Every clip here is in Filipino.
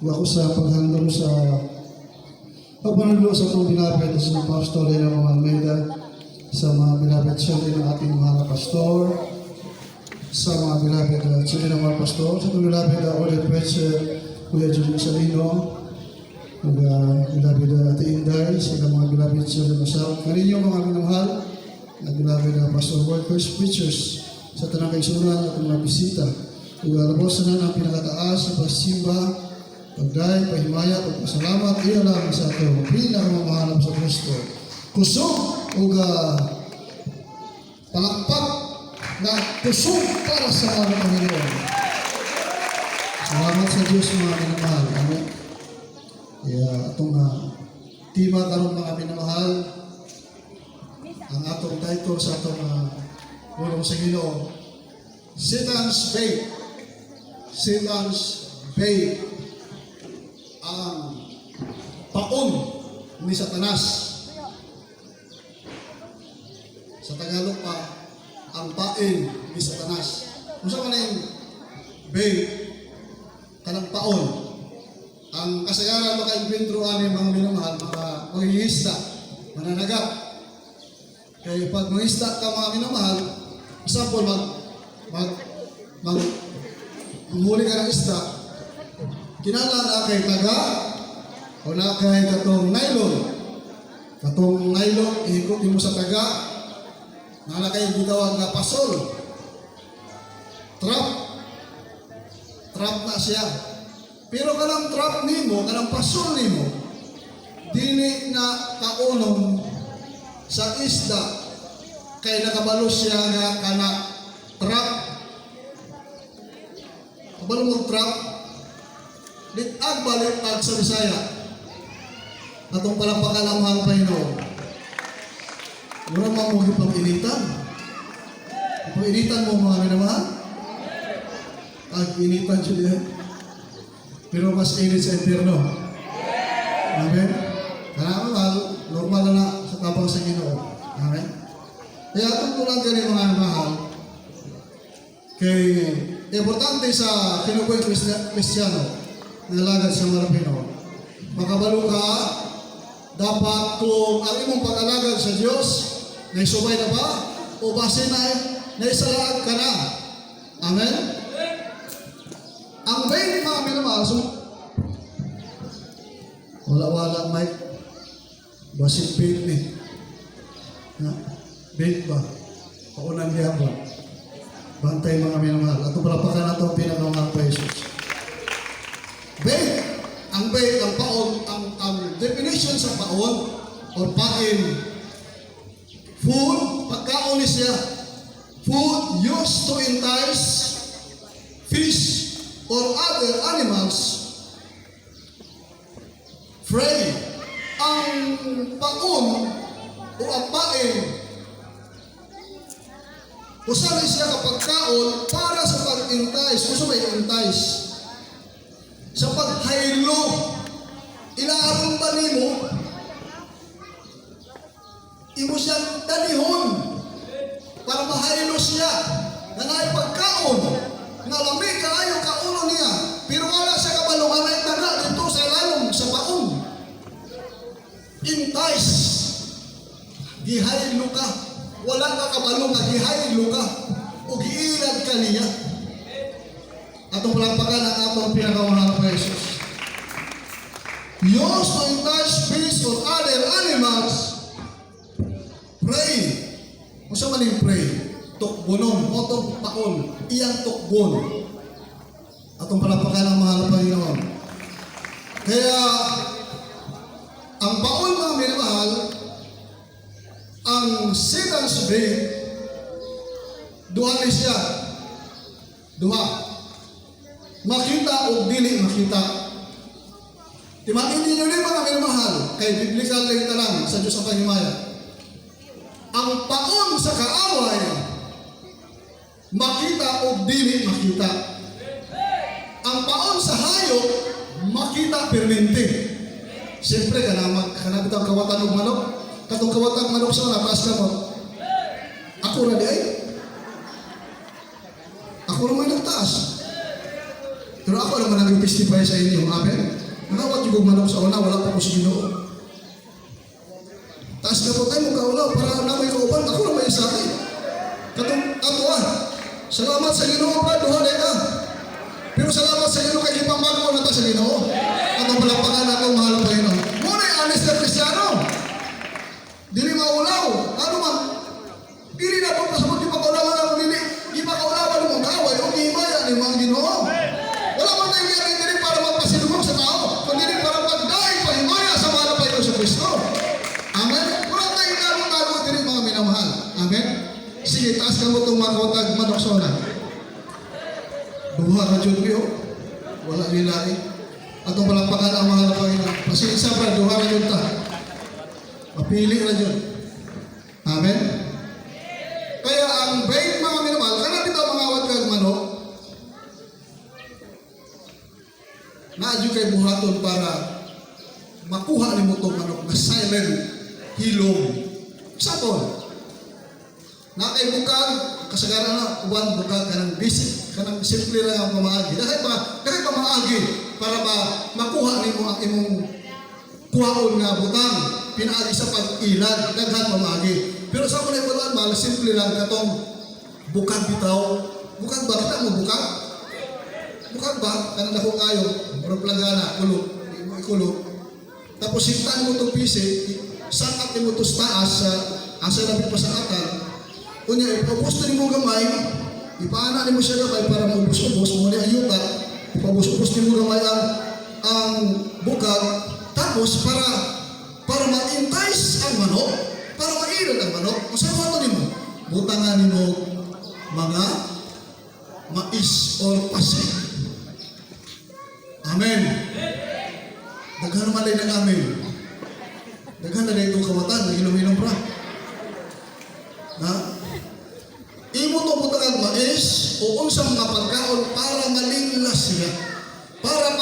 ako sa paghandong sa pagpanulo sa itong binabit sa Pastor Leonardo Almeida, sa mga binabit siya rin ng ating mga pastor, sa mga binabit siya ng mga pastor, sa itong binabit Order Preacher, Kuya Junior Salino, binabit Ate Inday, sa mga binabit siya rin sa kaninyo mga minamahal, binabit Pastor Workers, Preachers, sa tanang kaisunan at mga bisita. Labos na ng pinakataas sa pasimba, pagday, pahimaya, pagpasalamat, iyalang sa itong pinakamahalap sa Kristo. Kusog o palakpak na kusog para sa mga Panginoon. Salamat sa Diyos mga minamahal. Amen. Kaya itong tima karon mga minamahal, ang atong title sa itong ulong sa Ginoo, Satan's Bait. Satan's Bait. Ang paon ni Satanas. Sa Tagalog pa, ang pain ni Satanas. Kung saan man yung bait, kanang paon. Ang kasagaran maka-inventruan ng mga minamahal, mga mangingisda, mananagat. Kaya pag mangisda ka mga minamahal, example, manghuli ka ng isda, kinala na kay taga o na kay katong nylon. Katong nylon, ihikot mo sa taga, na kay gitawag na pasol. Trap. Trap na siya. Pero kanang trap nimo, kanang pasol nimo, dili na kaunong sa isda kay nakabalo siya nga kana trap. Kabalo mo trap, litag balik sa Bisaya. Atong palampakan ang mga Panginoon. Mura mo ipag-initan. Ipag-initan mo mga minamahal. Ag-initan siya diyan. Pero mas init sa impyerno. Amen? Kaya mahal, normal na sa tabang sa Ginoo. Amen? Kaya itong tulang ganyan mga minamahal, kay importante sa kinukuha Kristiyano, nalagad sa mga Pinoy. Makabalo ka, dapat kung ang imong pag-alagad sa Diyos, naisubay na ba? O base na naisalaag ka na? Amen? Ang bait mga minamahal, wala Mike. Basit bait ni. Bait ba? Paunang hiyabon. Bantay mga minamahal. At palapakan natin ang pinakamahal pa Jesus. Bait. Ang bait, ang paon, ang definition sa paon or pain, food, pagkaon siya, food used to entice fish or other animals, prey. Ang paon o ang pain, usahay siya kapag kaon para sa pag-entice. Gusto may entice? Sa paghaylo, ilaaron ba nimo? Imo siyang danihon para mahaylo siya na naipagkaon, na lamig kaayo kauno niya, pero wala siya kabalungan ay taga dito sa lalong sa paon. Entice, gihaylo ka, wala ka kabalungan, gihaylo ka, o giilad ka niya. Atong palampakan ang atong pinakamahal na Jesus. Used to entice fish or other animals, pray. Kung sa maling pray, tukbonon, otong paon, iyang tukbon. Atong palampakan ang mahal na Panginoon. Kaya, ang paon mga minamahal, ang Satan's bait, duha ni siya. Duha. Makita o dili makita. Timakin ninyo rin mga minamahal, kay biblical lang talang sa Diyos ang Pangimaya. Ang paon sa kaaway, makita o dili makita. Ang paon sa hayop, makita permente. Siyempre, kanang itong kawatan ng manok, katong kawatan ng manok sa nataas ka mo. Ako na di ay. Ako naman nagtaas. Pero ako naman ang testify sa inyo. Amen? Nangawat yung manok sa una, wala pa ko sa Ginoo. Taas na po tayo, magkaulaw, para namin kauban. Ako naman yung sa akin. Katong ato salamat sa Ginoo pa, duha ka. Pero salamat sa Ginoo kay ipamago na ta sa Ginoo. Atong palapakan ako, mahal pa Ginoo. Muna yung honest na Kristiyano. Dili maulaw. Ano man? Dili na po pasabot di pakaulawan ako dili. Di pakaulawan mo gaway o himaya ni mga Ginoo. Wala man tayong gawin dili para magpasilumog sa tao, kundi para magdaig pahimaya sa mahal pa ito sa Kristo. Amen? Wala tayong gawin dili mga minamahal. Amen? Sige, taas ka mo itong mga kawatag manoksona. Duha ka dyan kayo. Wala nilai. Atong palampakan ang mga Panginoon. Pasensya pa, duha ka dyan ta. Mapili na dyan. Amen? Kaya ang bait mga minamahal, kana dito mga awat kag manok, naadyo kay buhaton para makuha ni mo itong manok na silent hilom. Sakon. Na kay bukag, kasagaran na, uwan bukag, kanang basic, kanang simple lang ang pamaagi. Dahil pamaagi para makuha ni mo ang imong kuhaon nga butang, pinaagi sa pag-ilag, daghan pamaagi. Pero sa mga ibalaan, mahal, simple lang katong bukag bitaw. Bukag ba? Kita mo bukag? Bukag ba? Kanang dako kayo, murag plagana, kulog, hindi mo ikulog. Tapos sintan mo itong pisi, sakat mo ito sa taas, asa labit pa sa atal. Kunya, ipabusto ni mo gamay, ipaana ni mo siya gamay para maubos-ubos, mo ni ayuta, ipabus-ubos ni mo gamay ang bukag, tapos para ma-entice ang manok, para ma-irad ang manok, kung saan mo ni mo? Butangan ni mo mga mais or pasig. Amen. Daghan naman din ang amen. Daghan na din itong kawatan, nag-ilom-ilom pa. Na? Imo to butangan mais o unsang mga pagkaon para malinglas siya. Para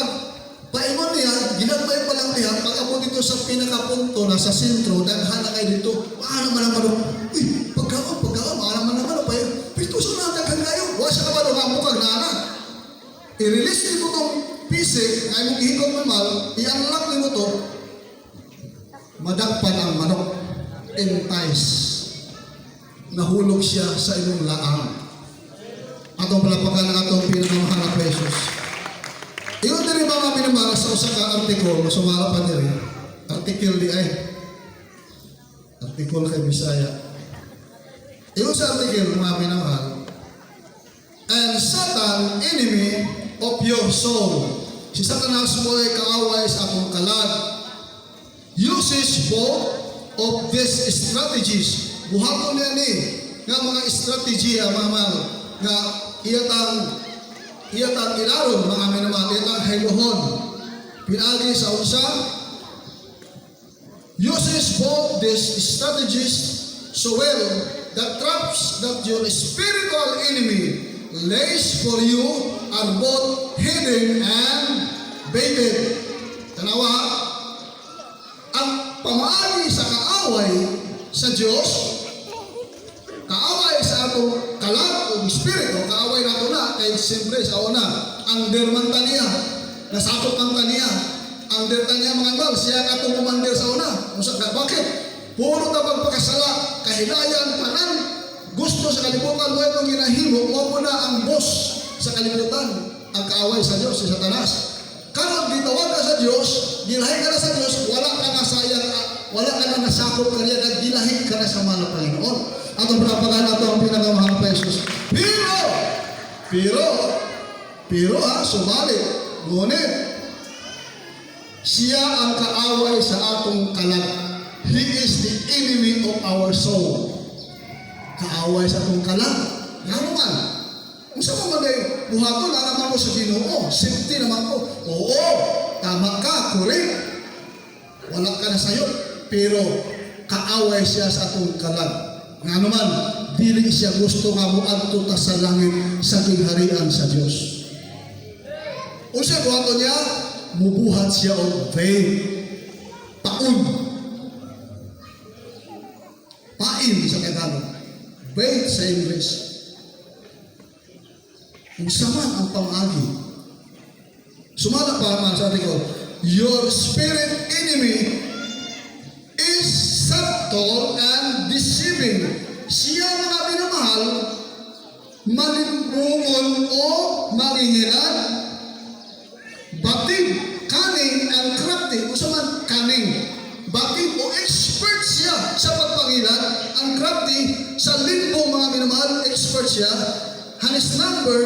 paingon niya, ginagmay pa lang niya, pag-abot dito sa pinakapunto na sa sentro, daghan na kayo dito, paano man ang manok? Uy, pagkaon, paano man ang manok? Pito sa mga daghan kayo. Huwag siya ka ba nung hamukag na anak? I-release nito itong pisik, ay mong ihikot mamal, i-unlock nito ito, madagpan ang manok. Entice. Nahulog siya sa inyong laang. Atong palapakan ng atong pinakamahal na pesos. Iyon din mga minamahal sa usa ka article, masumala pa din. Article di ay. Article kay Bisaya. Iyon sa article mga minamahal. And Satan, enemy of your soul. Si Satanas mo ay kaaway sa akong kalag. Uses both of these strategies. Buhaton niya ni nga mga estrategiya mga nga iyatang ilaron mga minamahal, iyatang haylohon pinagi sa unsa uses both these strategies so well that traps that your spiritual enemy lays for you are both hidden and baited. Tanawa, ang pamaagi sa kaaway sa Diyos, kaaway sa atong kalag o espiritu, kaaway nato na, kay siyempre sa una, ang derman taniya, nasakop ang taniya, ang der taniya mga ibal, siya katong kumander sa una. Bakit? Puro na pagpakasala, kahilayan, tanan, gusto sa kalibutan mo itong ginahimo, mo na ang boss sa kalibutan, ang kaaway sa Diyos, si Satanas. Karang gitawag ka sa Diyos, gilahin ka na sa Diyos, wala ka na sayang, wala ka na nasakop ka niya, nagdilahin ka na sa mga Panginoon. Atong pinapagaan nato ang pinakamahal pa Jesus. Pero subalit, ngunit, siya ang kaaway sa atong kalag. He is the enemy of our soul. Kaaway sa atong kalag. Nga naman, kung sa mga buhaton, naman ko sa Ginoo, safety naman ko. Oo, tama ka, correct. Wala ka na sayo. Pero kaaway siya sa atong kalag. Nga naman, dili siya gusto nga muadto ta sa langit sa kingharian sa Dios. Unsa buhaton niya? Mubuhat siya og faith. Paun. Pain sa Tagalog. Faith sa English. Kung saman ang pamagi, Sumala pa man sa atin ko, your spirit enemy is subtle and deceiving. Siya mga minamahal, malimbungon o manginginan, batid, cunning, and crafty. Kung man cunning, batid o expert siya sa pagpangilan, ang crafty, sa limbong mga minamahal, expert siya. And his number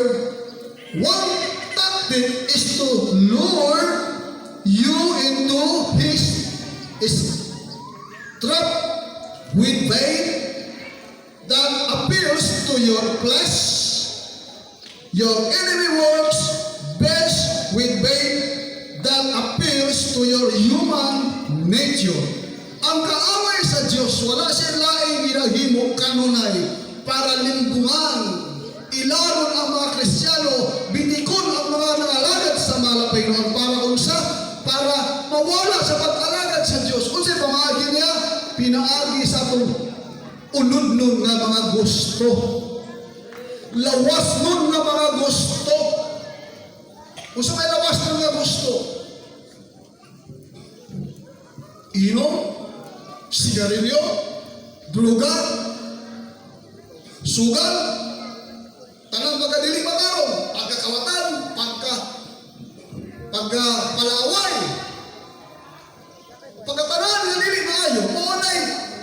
one tactic is to lure you into his trap with bait that appeals to your flesh. Your enemy works best with bait that appeals to your human nature. Ang kaaway sa Diyos, wala siya laing ginahimo kanunay para limbungan, ilaron ang mga Kristiyano, bitikon ang mga nangalagad sa malapay noon para unsa, para mawala sa pag-alagad sa Diyos. Kung sa'y pamahagi niya, pinaagi sa itong unod-nun nga mga gusto. Lawas nun nga mga gusto. Kung sa may lawas nun nga gusto, inom, sigarilyo, druga, sugal, tanang magkadili magarong, pagkakawatan, pagkapalaway, pagkatanan nga dili maayo, maunay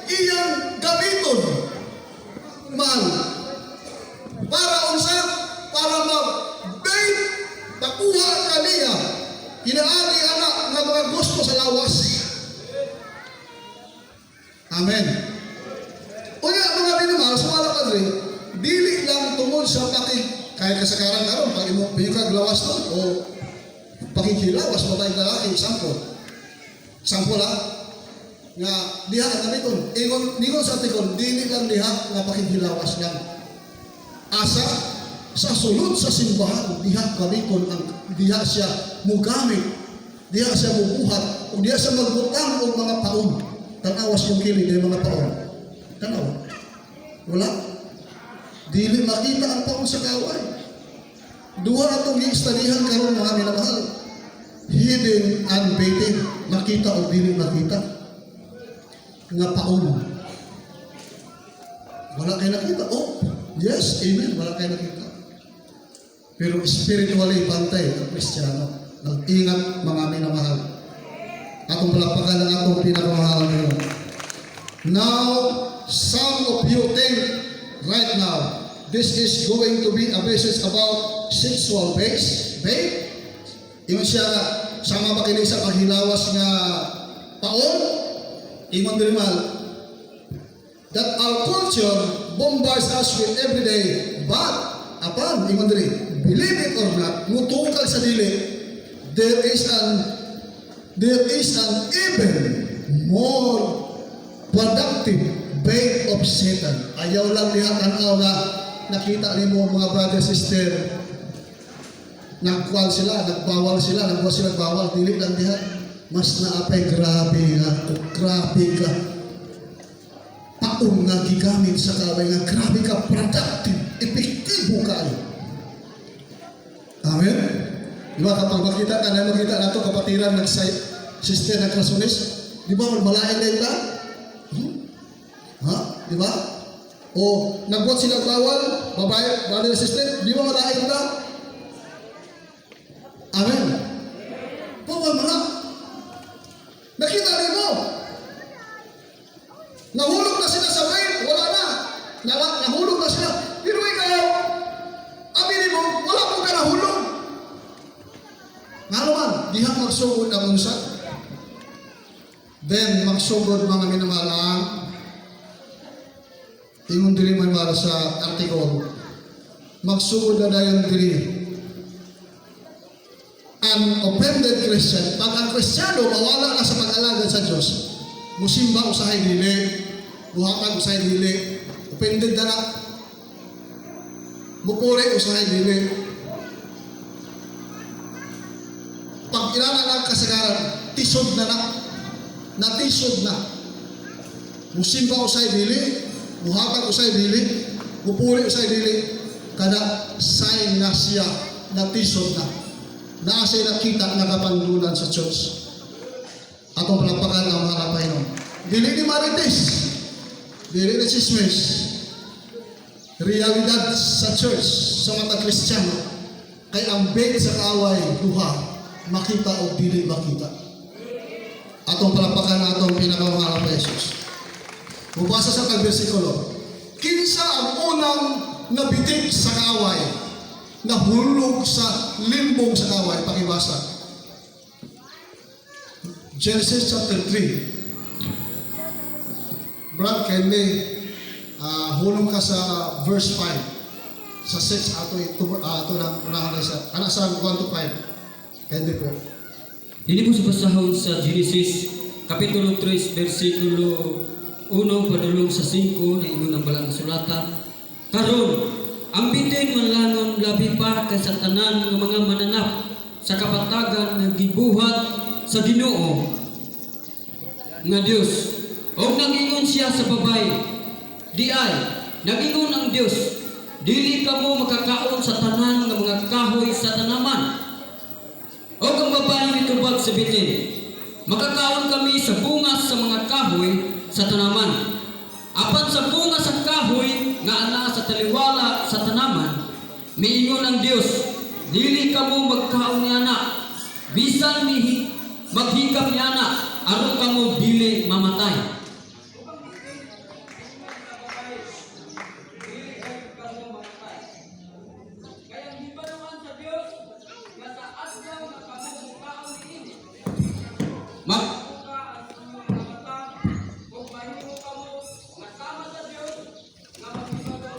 iyang gamiton, mahal, para unsa, para mag-bait, takuha kaniya, hinaagi anak nga mga gusto sa lawas. Amen. Unya mga minamahal, sumala ka rin, dili lang tungod sa kahit kasakaran karon pag imo piyukag lawas to o pakikilawas mo tayong lalaki, sample ha, nga diha ang gamiton, ingon sa tikon, dili lang diha nga pakikilawas lang, asa sa sulod sa simbahan, diha gamiton, diha siya mugamit, diha siya mubuhat, o diha siya magbutang o mga paon. Tanawas yung kilig ng mga paon. Tanaw. Wala. Dili makita ang paon sa kaway. Duha atong giistadihan karon mga minamahal. Hidden and baited. Makita o dili makita. Nga paon. Wala kayo nakita. Oh, yes, amen. Wala kayo nakita. Pero spiritually pantay ang Kristiyano. Nag-ingat mga minamahal. Atong palakpakan ng atong pinakamahal ngayon. Now, some of you think right now, this is going to be a message about sexual base, babe. Ingon siya nga, sama ba kini sa paghilawas nga paon? Ingon din mal, that our culture bombards us with everyday, but, apan, ingon din, believe it or not, mutukal sa dili, there is an even more productive bait of Satan. Ayaw lang lihat tanaw nga nakita ni mo mga brother, sister, nagkuhan sila, nagbawal sila, nagbawal, dili lang diha. Mas naapay grabe ka. Paong nga gigamit sa kaway nga grabe ka, productive, epektibo kayo. Amen? Di ba kapag makita na ito kapatiran ng sister ng Krasunis, di ba malain na ito? Ha? Di ba? O nagbuat sila bawal, babae na sister, di ba malain na? Amen. Bawal mo na. Nakita rin mo. Nahulog na sila sa way, wala na. Nahulog na sila. Pero ikaw, aminin mo, wala pong ka nahulog. Nga naman, diha magsugod ang unsa. Then, magsugod mga minamalang, ingon diri man mara sa article, magsugod na dayon diri. An offended Christian, pag ang Kristiyano mawala na sa pag-alagad sa Diyos, musimba usahay dili, buhatag usahay dili, offended na, mupuri usahay dili. Pag ilala ng kasagaran, tisod na, natisod na. Musimba usay dili, buhatag usay dili, mupuri usay dili, kada sign na siya, natisod na. na asay nakita nagapandulan sa church. Atong palapakan ng mga kapainom. Dili ni Marites, dili ni Chismis. Realidad sa church, sa mga Kristiyano, kay ang bait sa kaaway, duha, makita o dili makita. Atong palapakan na atong pinakamahal na Jesus. Mubasa sa kag-versikulo, kinsa ang unang nabitik sa kaaway, nahulog sa limbong sa kaaway, pakibasa. Genesis chapter 3. Brad, kindly hulong ka sa verse 5. Sa 6 ato lang unahan sa sa 1 to 5. Kindly po. Ini po sa basahon sa Genesis Kapitulo 3 versikulo 1 padulong sa 5 na ingon ang balang kasulatan. Karon ang bitin manlangon labi pa kay sa tanan ng mga mananap sa kapatagan nga gibuhat sa Ginoo nga Dios. Og nagingon siya sa babae, di ay nagingon ang Dios, dili kamo makakaon sa tanan nga mga kahoy sa tanaman. Og ang babae mitubag sa bitin, makakaon kami sa bunga sa mga kahoy sa tanaman. Apan sa bunga sa kahoy nga ana sa taliwala sa tanaman, miingon ang Dios, dili kamo magkaon niana, bisan maghikap niana, aron kamo dili mamatay.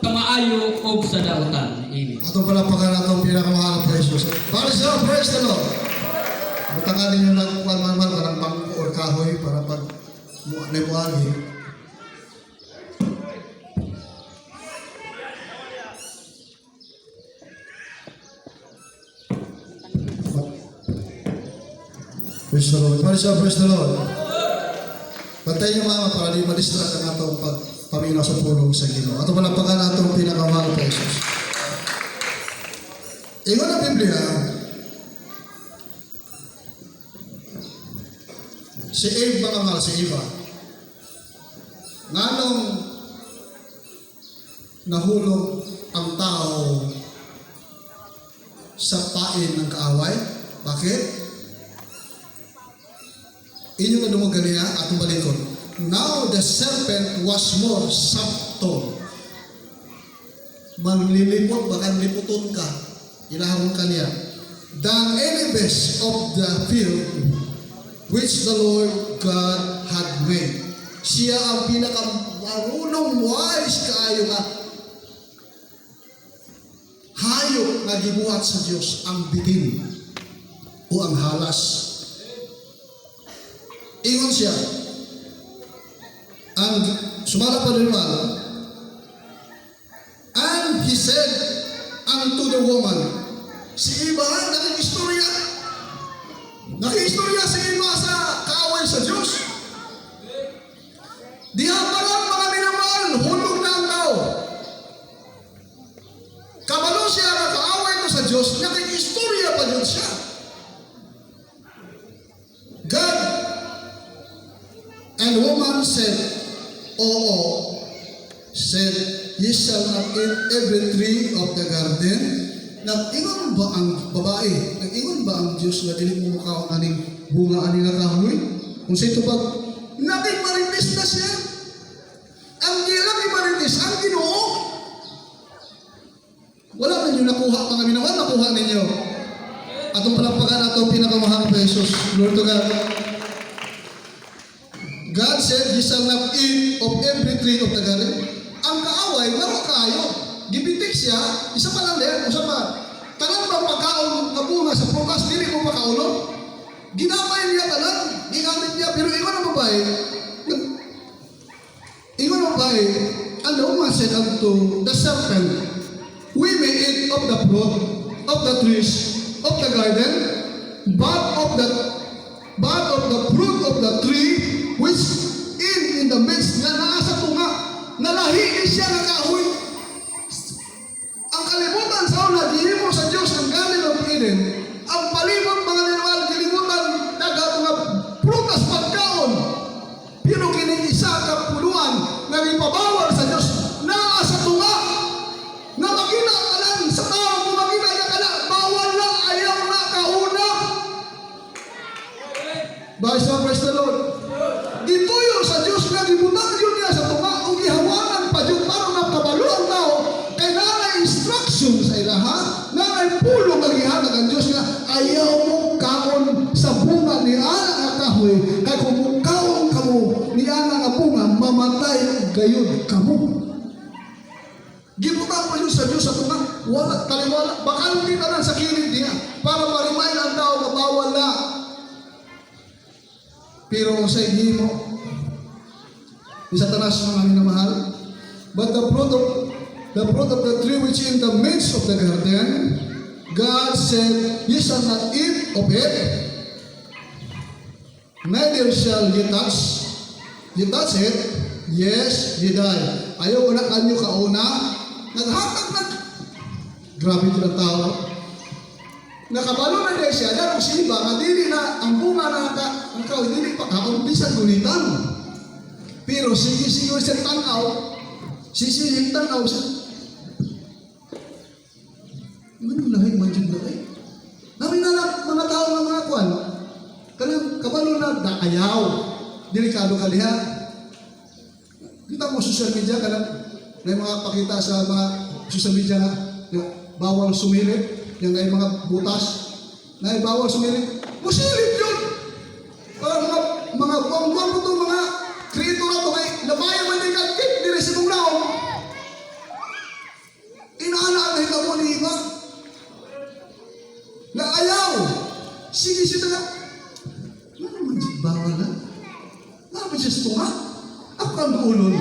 Kamaayo og sa dautan. Amen. Atong palapakan na atong pinakamahal na Jesus. Praise the Lord. Butangan ninyo ng kuwan-man karang bangko or kahoy para pag muagi. Praise the Lord. Praise the Lord. Bantay niyo mama para di ma-distract ang atong pagpaminaw sa pulong sa Ginoo. Atong palapakan na atong pinakamahal na Jesus. Ingon ang Biblia, si Eve mga mahal, si Eva, nganong nahulog ang tao sa pain ng kaaway? Bakit? Inyong nadumog ganiya atong balikon. Now the serpent was more subtle. Manlilipot, baka liputon ka, ilahang kaniya, than any beast of the field which the Lord God had made. Siya ang pinakamarunong wise kaayo nga hayop nga gibuhat sa Dios, ang bitin o ang halas. Ingon siya, ang sumala pa rin man, and he said unto the woman, si Eva, nakiistorya si Eva sa kaaway sa Diyos. Diha pa lang mga minamahal, hulog na ang tao. Kabalo siya na kaaway ko sa Diyos, nakiistorya pa Diyos siya. God and woman said, said, ye shall not eat every tree of the garden. Nag-ingon ba ang babae? Nag-ingon ba ang Diyos na dili mo mukha ang aning bunga aning kahoy? Kung sa ito pag nating marites na siya. Ang gilang marites, ang Ginoo. Wala na nyo nakuha, mga minawan, nakuha ninyo. Atong palampakan atong pinakamahal na Jesus. Lord to God. God said, ye shall not eat of every tree of the garden. Ang kaaway, laro kayo. Gibitik siya, isa pa lang din, isa pa. Tanan bang pagkaon na bunga sa prutas, dili mo pakaulo? Ginamay niya tanan, ginamit niya, pero ingon ang babae, and the woman said unto the serpent, we may eat of the fruit of the trees of the garden, but of the fruit of the tree which in the midst nga naa sa tunga, nalahi siya nga kahoy. Ang kalibutan sa una, gihimo sa Diyos ang Garden of Eden, ang palibot Praise the Lord. Gituyo sa Dios nga gibutang yun niya sa tunga ug gihawanan pa jud para nakabalo ang tao kay naa instruction sa ilaha naa pulong nga gihatag ang Dios nga ayaw mo kaon sa bunga ni ana nga kahoy kay kung mukaon kamo ni ana nga bunga mamatay gayud kamo. Gibutang pa yun sa Dios sa tunga wala taliwala bakal di tanan sa kilid niya para ma-remind ang tao nga bawal na. Pero sa himo ni Satanas mga minamahal, but the fruit of the tree which in the midst of the garden, God said, "Ye shall not eat of it, neither shall ye touch. Ye touch it, yes, ye die." Ayaw ko na kanyo kauna, naghatag na. Grabe ito ng tao. Nakabalo na din siya, dahil kung siniba, nga dili na ang bunga na nakaw, dili pa kaon, bisan gulitan. Pero sige siya tanaw, sisilig tanaw siya. Ano lahi, manjud na eh? Namin na mga tao ng mga kwan, kanang kabalo na ayaw, delikado ka liha. Kita mo social media, kanang may mga pakita sa mga social media na bawal sumilip, yung ay mga butas na bawal sumilip, musilip yun. Para mga buwang-buwang po itong mga kreator na ito, may labayan man din kakit, dire sa mong laong. Inaalaan na ito mo ni iba. Na ayaw. Sige siya na. Ano naman siya bawal na? Naman siya sa tunga. Ako kang ulol.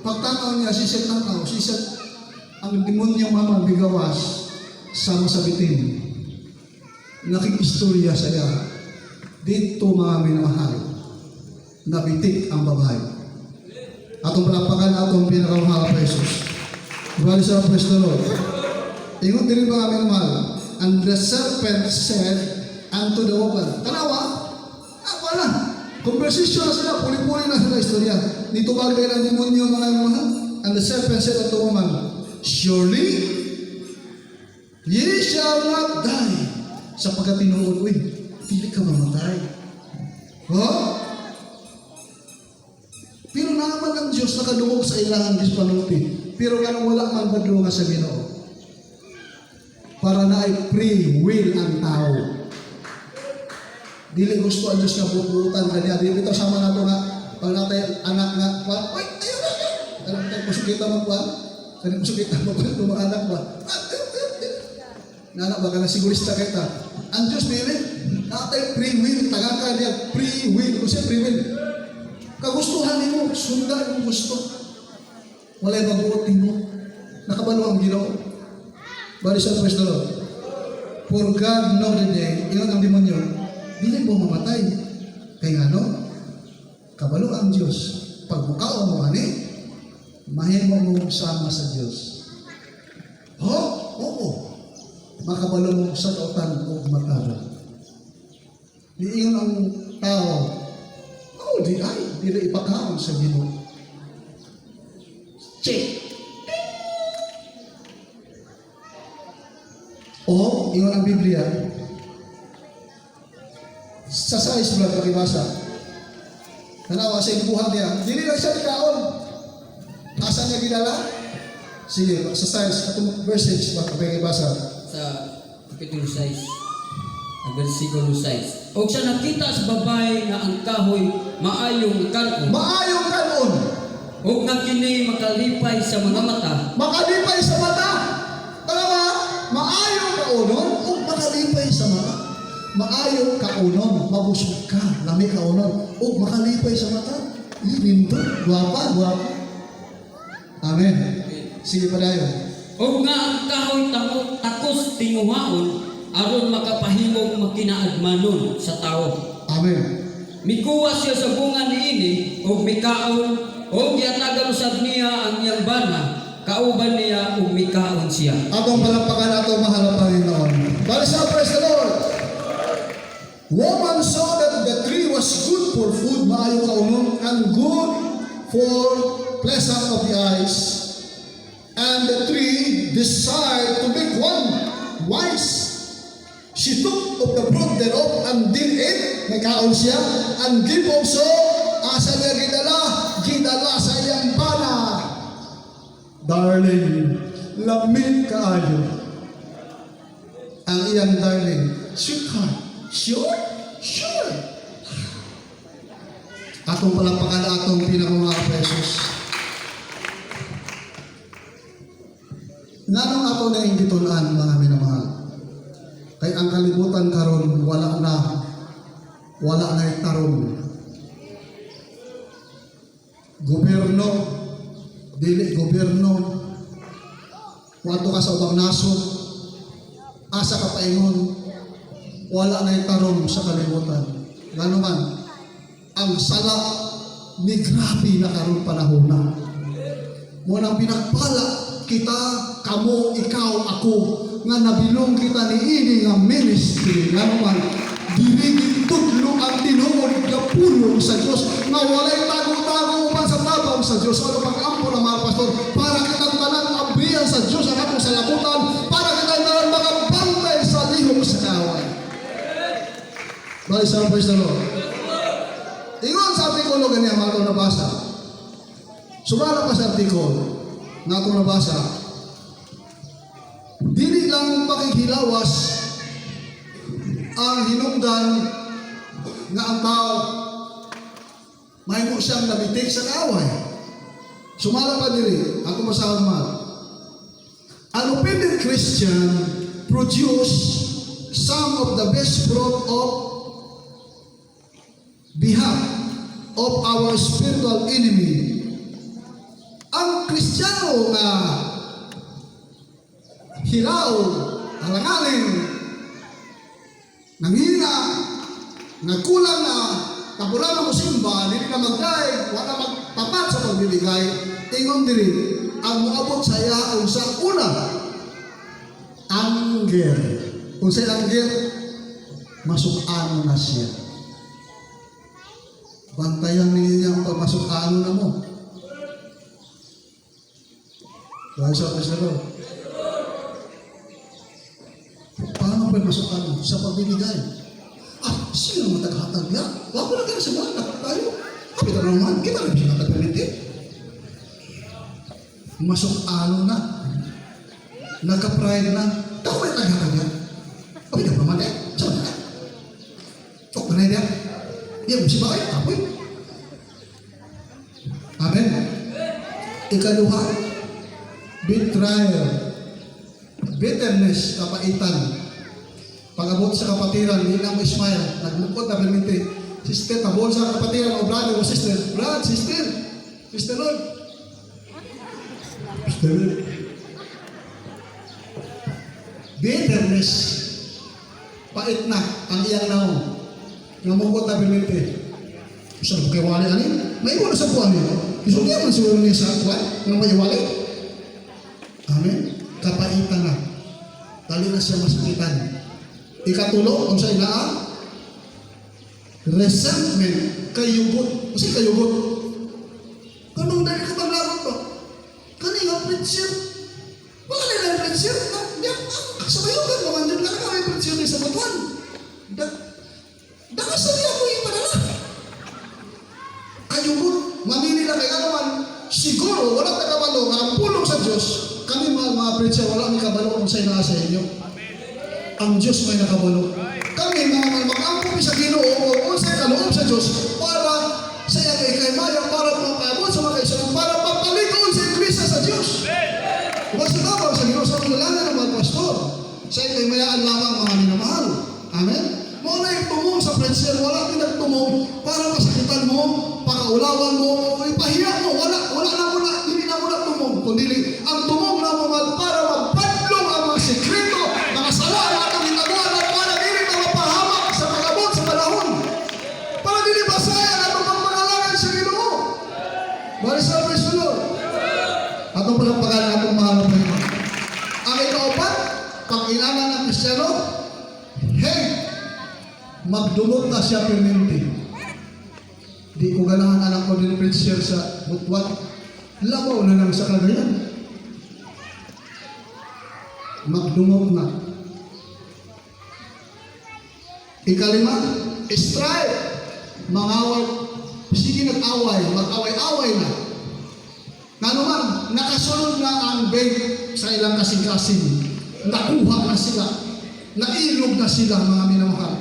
Pagtanaw niya, siya tanaw, siya ang demonyo mama bigawas. Sama sa bitin. Nakikistorya saya. Dito mga minamahal. Nabitik ang babae. Atong palapakan atong pinakamahal pa Jesus. Bali sa praise the Lord. Ingon din mga minamahal. And the serpent said unto the woman. Tanawa? Wala. Conversation na sila. Puli-puli na sila istorya. Dito bagay ng demonyo mga minamahal. And the serpent said unto the woman, surely ye shall not die. Sapagkat tinuod, uy, pili ka mamatay. Pero naman ang Diyos nakadungog sa ilangan Diyos panuti. Pero ganun wala man badunga sa Ginoo. Para na ay free will ang tao. Dili gusto ang Diyos nga bubutan kanya. Dili ito sama na ito nga, pag natay anak nga, uy, ayun na. Alam tayo, kusukita mo pa. Kaya kusukita mo pa itong mga anak ba? Nanak baka na sigurista kita. Ang Diyos nila, natay free will, tagaka niya, free will. Kung siya free will, kagustuhan mo, sundan mo gusto. Wala'y mabuotin mo. Nakabalo ang Ginoo. Bali sa praise the Lord. For God know the day, iyon ang demonyo, dili mo mamatay. Kaya nga no, kabalo ang Diyos. Pag bukaw mo ani, mahimo mo sama sa Diyos. Oo. Makabalo mo sa tautan o matara. Diingon ang tao, di na ipakaon sa Ginoo. Check. O, ingon ang Biblia, sa size blood pakibasa. Nanawa sa ibuhan niya, dili lang siya ikaon. Asa niya ginala? Sige, sa size, katong verses, pakibasa. Sa kapitulo 6, ang versikulo 6. O siya nakita sa babae na ang kahoy maayong kanon. Maayong kanon. O nga kini makalipay sa mga mata. Makalipay sa mata. Tama? Maayong kaunon o makalipay sa mata. Maayong kaunon, mabusog ka, lami kaunon, o makalipay sa mata. Lindo, guwapa. Amen. Sige pa dayon. O nga ang kahoy takos tinguhaon aron makapahimog makinaadmanon sa tao. Amen. Mikuha siya sa bunga niini o mikaon o giatagan usab niya ang iyang bana kauban niya o mikaon siya. Atong palampakan atong mahal na Panginoon. Bali sa praise the Lord. Woman saw that the tree was good for food, maayo kaunon, and good for pleasure of the eyes. And the tree desired to make one wise. She took of the fruit thereof and did eat, may kaon siya, and give also, asa niya gidala sa iyang bana. Darling, lamig kaayo. Ang iyang darling, sweetheart, sure? Sure. Atong palapakan atong pinakamalaki precious. Nanong ato na yung gitunan, mga minamahal. Kay ang kalibutan karon wala na tarong. Gobyerno, dili gobyerno, wato ka sa ubang nasod, asa ka paingon, wala na tarong sa kalibutan. Ngano man, ang sala ni grabe na karon panahon na. Munang pinagpala kita, kamo, ikaw, ako, nga nabilong kita ni ini nga ministry, nga naman, dirigin tudlo ang tinuod nga pulong sa Diyos, nga walay tago-tago upan sa tabang sa Diyos, ano pag-ampo ng mga pastor, para kitang tanan abriyan sa Diyos, ang atong salamutan, para kitang tanan makabantay sa lihong sa kawan. Praise the Lord. Ingon sa artikulo ganyan, mga itong nabasa. Sumala pa sa artikulo, nga itong nabasa, dili lang pakikilawas ang hinungdan nga ang tao mahimo siyang nabitik sa kaaway. Sumala pa diri, ako masahan man. An offended Christian produce some of the best fruit of behalf of our spiritual enemy. Ang Kristiyano nga hilaw, alangaling, nanghina, nagkulang na, tabulan na musimba, hindi na magdaig, wala magtapat sa pagbibigay, ingon diri, ang muabot sa iya, sa una, anger. Kung sa anger, masukano na siya. Bantayan niya ang pagmasukano na mo. Praise the Lord. Paano ba masukano? Sa pagbibigay. Sino naman taghatag niya? Wag na kayo sa mga dapat tayo. Kapit na naman, kita rin siya natagpiliti. Masukano na. Nagka-pride na. Tako ba yung taghatag niya? Kapit na naman eh. Saan na? Tok na niya. Iya, mesti baik. Apa itu? Amen. Ikaduha, betrayal, bitterness, kapaitan. Pag-abot sa kapatiran, hindi na mo ismail, nagmukot na permite. Sister, tabol sa kapatiran, o brother, o sister. Brad, sister, sister Lord. Sister Lord. Bitterness, pait na ang iyang naong. Ngamukot na permite. Sa pagkawali anin, may iwan na sa buwan nito. Isundi naman siguro niya sa buwan, nang may iwali. Amen. Kapaitan na. Dali na siya masakitan. Ikatulo, kung sa inaan, resentment, kayugot. Kasi kayugot. Kanong dahil ka bang lagot to? Kanina, prinsip. Wala na yung prinsip. Sa kayugot naman, yun ka may prinsip sa buwan. Dakasali ako yung padala. Kayugot, mamili na kayo naman. Siguro, walang tagabalo, ang pulong sa Diyos. Kami mga prinsip, wala may kabalo kung sa inasa inyo. Ang Diyos may nakabalo. Kami mga mag-angkong sa Ginoo o sa kaloob sa Diyos para sa iya kay Maya, para mapabot sa mga kaisalang, para papalikon sa Iglesia sa Diyos. Basta tabang sa Ginoo sa mga ng mga pastor. Sa iya kay Mayaan lamang mga minamahal. Amen? Muna yung tumong sa prinsip, wala pinagtumong para masakitan mo, para ulawan mo, o ipahiya mo, hindi na muna tumong. Kundi ang tumong na mga para mapadlong ang mga sekreto, mga sala na atong ginagawa para dili na mapahamak sa pag-abot sa panahon. Para dili basayan atong pagpangalangan sa Ginoo. Praise the Lord. Atong palagpagan atong mahal na Panginoon. Ang ikaapat, pag-ilangan ng Kristiyano, magdumot na siya permanente. Di ko ganahan anak ko din preacher sa butwat. Labaw na lang sa kagayan. Magdumot na. Ikalima, strife. Mangaway. Sige nag-away, mag-away-away na. Nga naman, nakasunod na ang bait sa ilang kasing-kasing. Nakuha na sila. Nailog na sila, mga minamahal.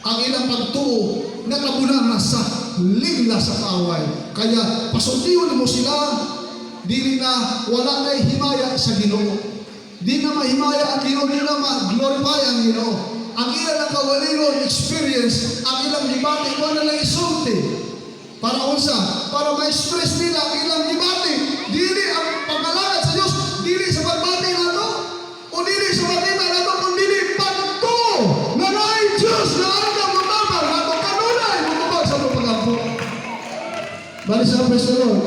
Ang ilang pagtuo, nakabunan na sa ligla sa kaaway. Kaya, pasundiyon mo sila, dili na wala na himaya sa Ginoo. Di na mahimaya ang Ginoo, di na ma-glorify ang Ginoo. Ang ilang kawalingon experience, ang ilang gibati, wala na isulti. Para unsa, para ma-express nila ang ilang gibati. Dili ang pagkalagad sa Diyos, dili sa pagbati nato, o dili sa pagkita nato, kung dili pagto na naay Diyos na ang matabang nato, kanunay matubag sa itong pag-ampo. Bali sa praise the Lord.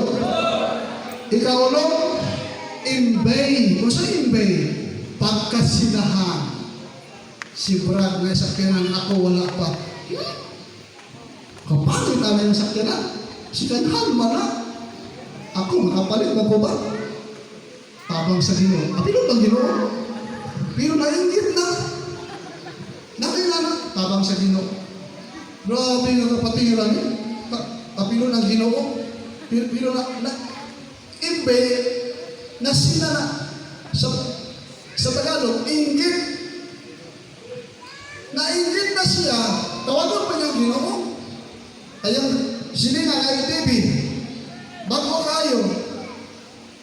Ikaw ulo, imbay. Kung sa imbay, pagkasinahan. Si Brad na sakyanan, ako wala pa. Kapalit na yung sakyanan. Si Kanhan man na. Ako makapalit na ko ba? Tabang sa Ginoo. Apilo bang Ginoo? Pero nainggit na. Nakila na. Tabang sa Ginoo. Grabe nga kapatiran niya. Apilo ng Ginoo. Pero na imbe na sila na sa Tagalog, inggit. Nainggit na siya, tawagan pa niyang Ginoo. Ayang siningan ay TV. Bago kayo,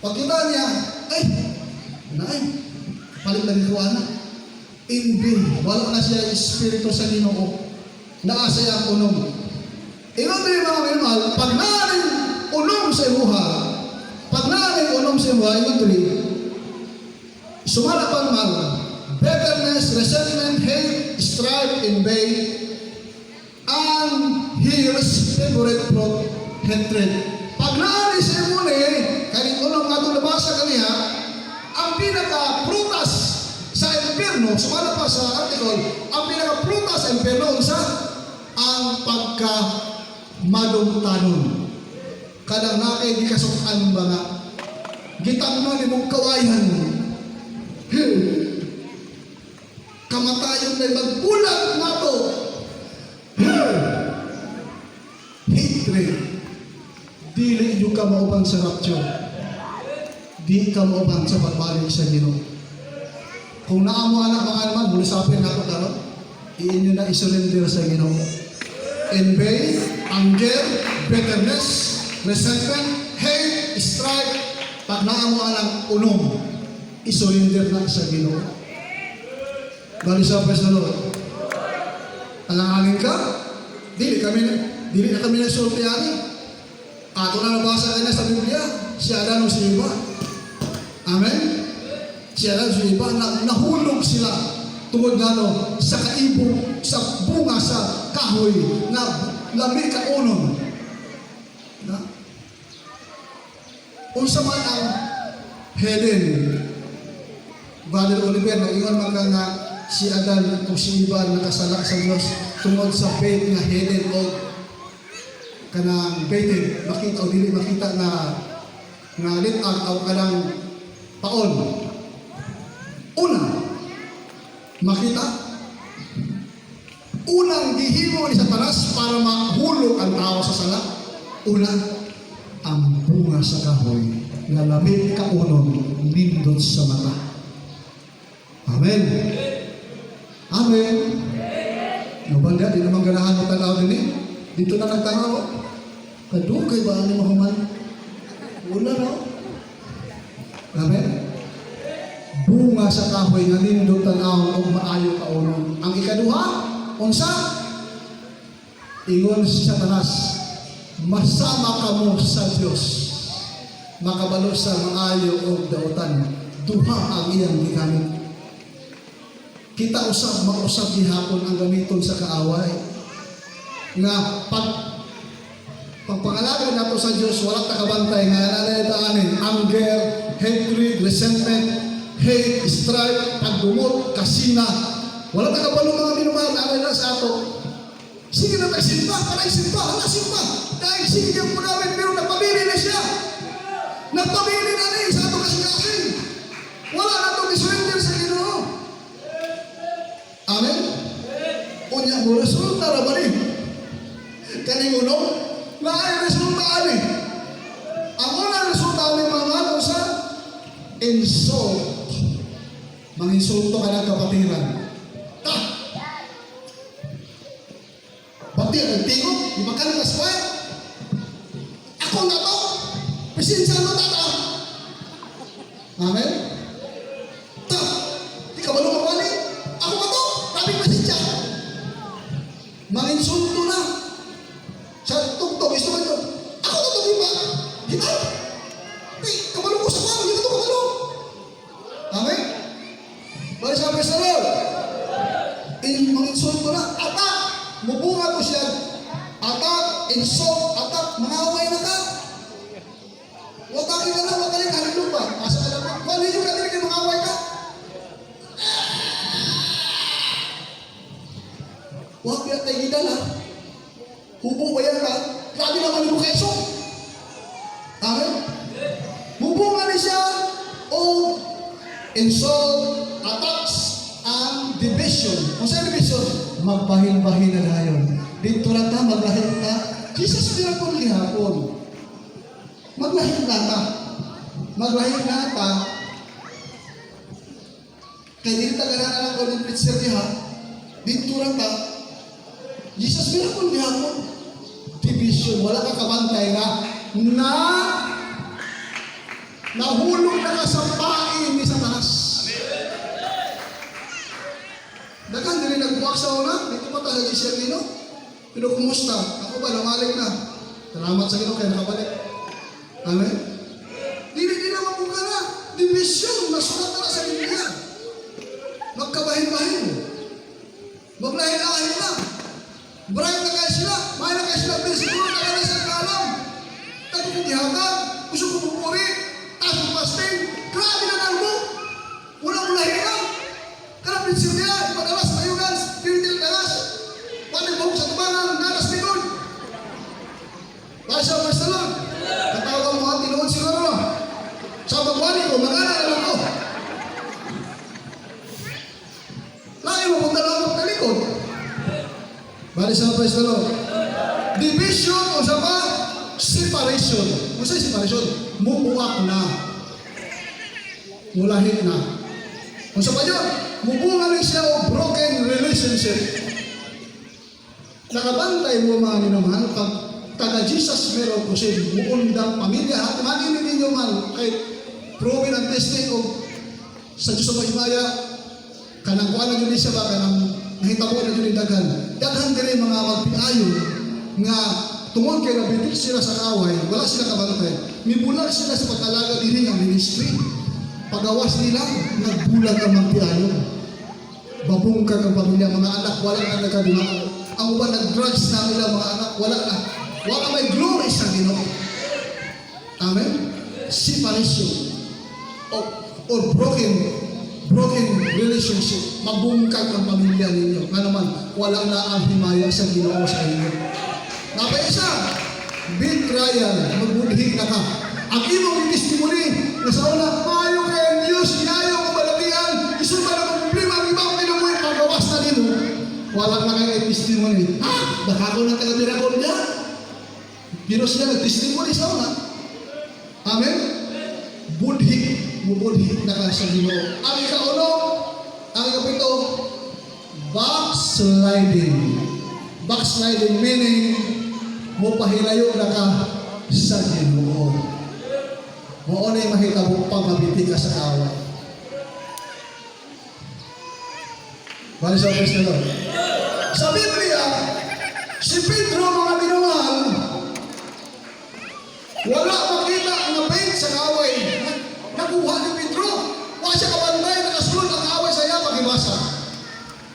pagkita niya, ay, palit na nito na. Hindi, wala na siya espiritu sa Ginoo. Naasaya ang unom. Inon din mga minmal, pag naaring unom sa imuha, inon din, sumala pang mal, bitterness, resentment, hate, strife, envy, and his favorite fruit, hatred. Pag naalis sa imune, kahit unang nga ito nabasa kaniya, ang pinaka-prutas sa impyerno, sumala pa sa article, ang pinaka-prutas sa impyerno, ang pagka-madumtanon. Kadang na kay di kasukan ba nga, gitang na ni mong kawayan, kamatayon na magbulag na to. Hatred. Dili yung ka maubang sa rapture. Di ka maubang sa pagbalik sa Ginoo. Kung naamo anak mga naman, mulisapin na ito karon, iinyo na isurrender sa Ginoo. Envy, anger, bitterness, resentment, hate, strife, pag naamo anak unom, isurrender na sa Ginoo. Bali sa praise the Lord. Alang-aling ka, dili na kami nagsultiyari. Ato na nabasa kanya sa Biblia, si Adan o si Eva. Amen? Si Adan o si Eva, nahulog sila tungod nga sa kaibong, sa bunga, sa kahoy, na lami ka unon. Unsa man ang Helen, Brother Oliver, na ingon mga nga si Adan o si Eva nakasala sa Diyos tungod sa faith nga Helen o kanang baited, makita o dili makita na litag o kanang paon. Una, makita, unang gihimo ni Satanas para mahulog ang tao sa sala. Una, ang bunga sa kahoy na lamig kaunon nindot sa mata. Amen. Amen. Nabanda, di naman ganahan mo tanaw din eh. Dito na nagtanaw. Kadugay ba ni Muhammad? Wala na. Amen. Bunga sa kahoy nga nindot tanaw o maayo kaunon. Ang ikaduha, unsa? Ingon si Satanas, masama kamo sa Diyos. Makabalo sa maayo o dautan. Duha ang iyang gigamit. Kita usab, mausab gihapon ang gamiton sa kaaway. Nga pagpangalaga nato sa Diyos, walang takabantay nga nanaytaanin, anger, hatred, resentment, hate, strife, pagdumot, kasina. Walang takabalo mga minumahal na sa ato. Sige na tagsimba, kanay simba, hana simba. Dahil sige yung punawin, pero nagpabili na siya. Nagpabili na rin sa ato kasing-kasing. Wala na itong isurrender sa Ginoo. Amen? O Unya mo, resulta ra ba ni? Kaning unong, laay resulta ani. Ang unang resulta ni mga ano sa insult. Manginsulto ka ng kapatiran. Ta! Bakti ang tingog, di ba ka nakas pa? Ako na to! Presensya mo tata! Amen? Ta! Di ka ba lumawali? Ako ba to? Rabing presensya! Manginsulto na! Sa tugtog, gusto mo ito? Ako na to, di ba? Di ba? Hey, kabalo ko sa pano, di ba ito kabalo? Amen? Bali sa Praise the Lord. Manginsulto na, atak! Mubunga ko siya. Atak, insult, atak, mangaway na ka. Watakin ka na, watakin ka, halilong ba? Asa ka lang, wali yung natin ka, mangaway ka. Huwag yan tayo gidala. Hubo ba yan ka? Grabe naman yung keso. Amen? Mubunga ni siya o insult, attacks, and division. Kung saan division? Magbahin-bahin na dayon. Dito na ta, maglahin ta. Jesus miracle gihapon. Maglahin na ta. Maglahin na ta. Kaya dito taga-nana ng Golden Preacher diha. Dito na ta. Jesus miracle gihapon. Division. Wala ka kabantay na nahulog na ka sa pain ni Satanas. Dagan din nagbuwak sa una, dito pa tayo si Sherlino. Pero kumusta? Ako ba, namalik na. Salamat sa Ginoo kaya nakabalik. Amen? Hindi na mabuka na. Division, nasulat na sa Biblia. Magkabahin-bahin. Maglahin-lahin na. Bright na kayo sila. Mahin na kayo sila. Pero siguro na kayo sa kalam. Tayo kumitihagan. Gusto ko pupuri. Taas mo pasting. Grabe na mo. Walang lahin na. Karena prinsipnya padalas mayugan, pintil dalas, pandai bau sa tubangan, dalas likod. Basa masalon. Katawag mo ang tinuod siguro. Sa pagwali ko, magana na lang ko. Lain mo punta lang ang talikod. Bali sa praise the Lord. Division o sa pa? Separation. Kung sa'yo separation, mubuak na. Mulahin na. Kung sa pa yun, mubunga rin siya o broken relationship. Nakabantay mo mga minamahal, pag taga-Jesus meron ko siya, muundang pamilya, at magiging ninyo man, kay proven ang testing o sa Diyos ang mahimaya, kanang kuha na yun siya ba, kanang nahitabo na yun dagan. Daghan din mga magpiayon nga tungod kay nabitik sila sa kaway, wala sila kabantay. Mibulag sila sa pagkalaga din ng ministry. Pagawas nila, nagbulag ang magpiayon. Babungkag ang pamilya, mga anak, wala na nagkadunaan. Ang uban nag-drugs na nila, mga anak, wala na. Wala may glory sa Ginoo. Amen? Separation. Or broken relationship. Mabungkag ang pamilya ninyo. Nga naman, wala na ang himaya sa Ginoo sa inyo. Napa isa, betrayal, magbudhig na ka. Ang imong testimony, nasa una, maayo kayo ang Diyos, inayo ko malatian, isun ba na kong problema, ang ibang pinamuhin, pagawas na nimo. Wala na kayo ang testimony. Baka ko na taga-miracle niya. Pero siya nag-testimony sa una. Amen? Budhig na ka sa Ginoo. Ang ikauno, ang ikapito, backsliding. Backsliding meaning, mupahilayo na ka sa Ginoo. Mo na mahitabo pag mabiti ka sa kawa. Bali sa praise the Lord. Sa Biblia, si Pedro mga minamahal, wala